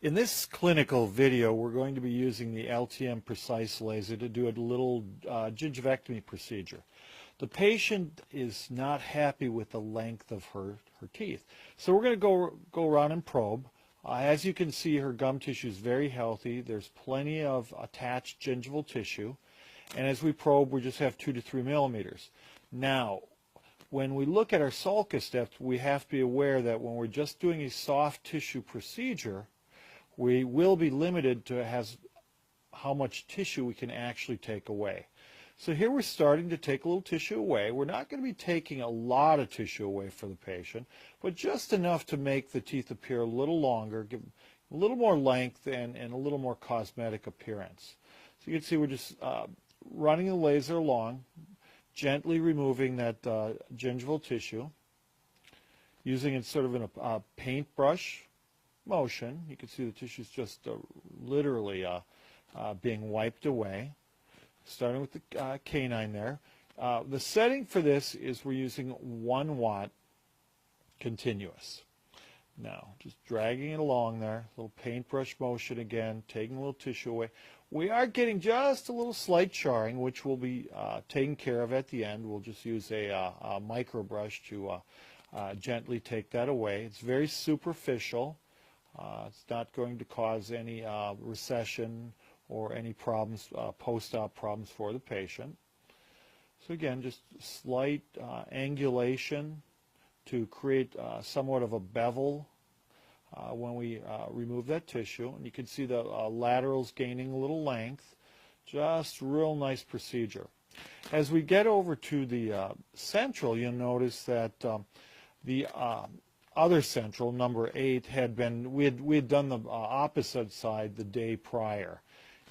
In this clinical video, we're going to be using the LTM Precise laser to do a little gingivectomy procedure. The patient is not happy with the length of her teeth. So we're going to go around and probe. As you can see, her gum tissue is very healthy. There's plenty of attached gingival tissue. And as we probe, we just have 2 to 3 millimeters. Now, when we look at our sulcus depth, we have to be aware that when we're just doing a soft tissue procedure, we will be limited to how much tissue we can actually take away. So here we're starting to take a little tissue away. We're not going to be taking a lot of tissue away for the patient, but just enough to make the teeth appear a little longer, give a little more length and a little more cosmetic appearance. So you can see we're just running the laser along, gently removing that gingival tissue, using it sort of in a paintbrush motion. You can see the tissue is just literally being wiped away, starting with the canine there. The setting for this is we're using 1 watt continuous. Now, just dragging it along there, a little paintbrush motion again, taking a little tissue away. We are getting just a little slight charring, which will be taken care of at the end. We'll just use a micro brush to gently take that away. It's very superficial. It's not going to cause any recession or any problems, post-op problems for the patient. So again, just slight angulation to create somewhat of a bevel when we remove that tissue. And you can see the laterals gaining a little length. Just real nice procedure. As we get over to the central, you'll notice that the other central, number 8, had been, we had done the opposite side the day prior.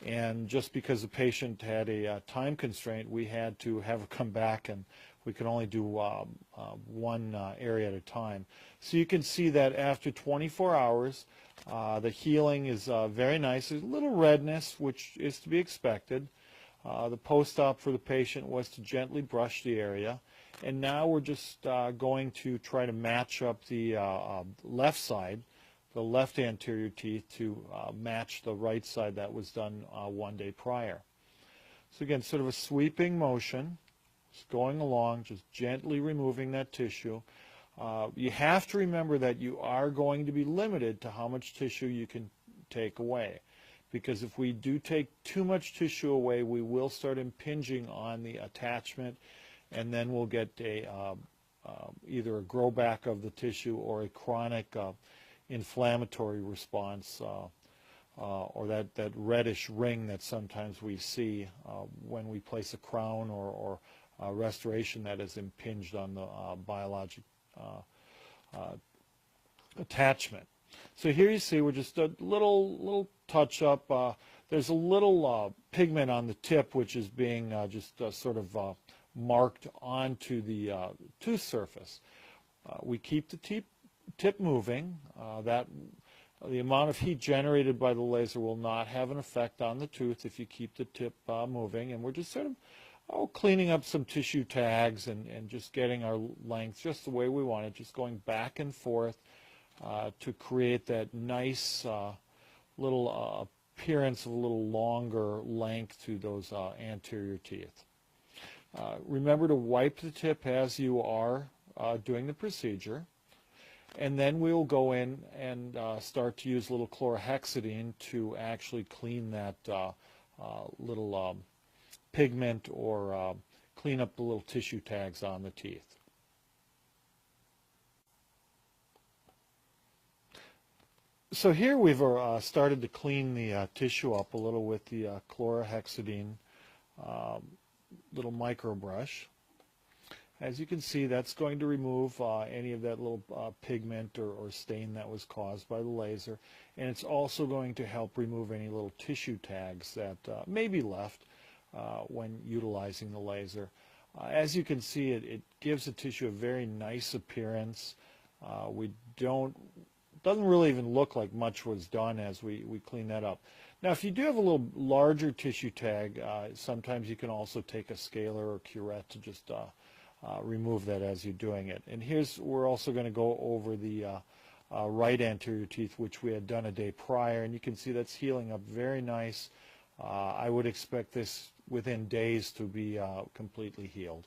And just because the patient had a time constraint, we had to have her come back, and we could only do one area at a time. So you can see that after 24 hours, the healing is very nice. There's a little redness, which is to be expected. The post-op for the patient was to gently brush the area. And now we're just going to try to match up the left side, the left anterior teeth, to match the right side that was done 1 day prior. So again, sort of a sweeping motion, just going along, just gently removing that tissue. You have to remember that you are going to be limited to how much tissue you can take away, because if we do take too much tissue away, we will start impinging on the attachment, and then we'll get either a grow back of the tissue or a chronic inflammatory response, or that reddish ring that sometimes we see when we place a crown or restoration that is impinged on the biologic attachment. So here you see we're just a little touch up. There's a little pigment on the tip which is being just sort of marked onto the tooth surface. We keep the tip moving. The amount of heat generated by the laser will not have an effect on the tooth if you keep the tip moving. And we're just sort of cleaning up some tissue tags and just getting our length just the way we want it, just going back and forth to create that nice little appearance of a little longer length to those anterior teeth. Remember to wipe the tip as you are doing the procedure, and then we'll go in and start to use a little chlorhexidine to actually clean that little pigment or clean up the little tissue tags on the teeth. So here we've started to clean the tissue up a little with the chlorhexidine little micro brush. As you can see, that's going to remove any of that little pigment or stain that was caused by the laser, and it's also going to help remove any little tissue tags that may be left when utilizing the laser. As you can see, it gives the tissue a very nice appearance. Doesn't really even look like much was done as we clean that up. Now, if you do have a little larger tissue tag, sometimes you can also take a scaler or curette to just remove that as you're doing it. And we're also going to go over the right anterior teeth, which we had done a day prior, and you can see that's healing up very nice. I would expect this within days to be completely healed.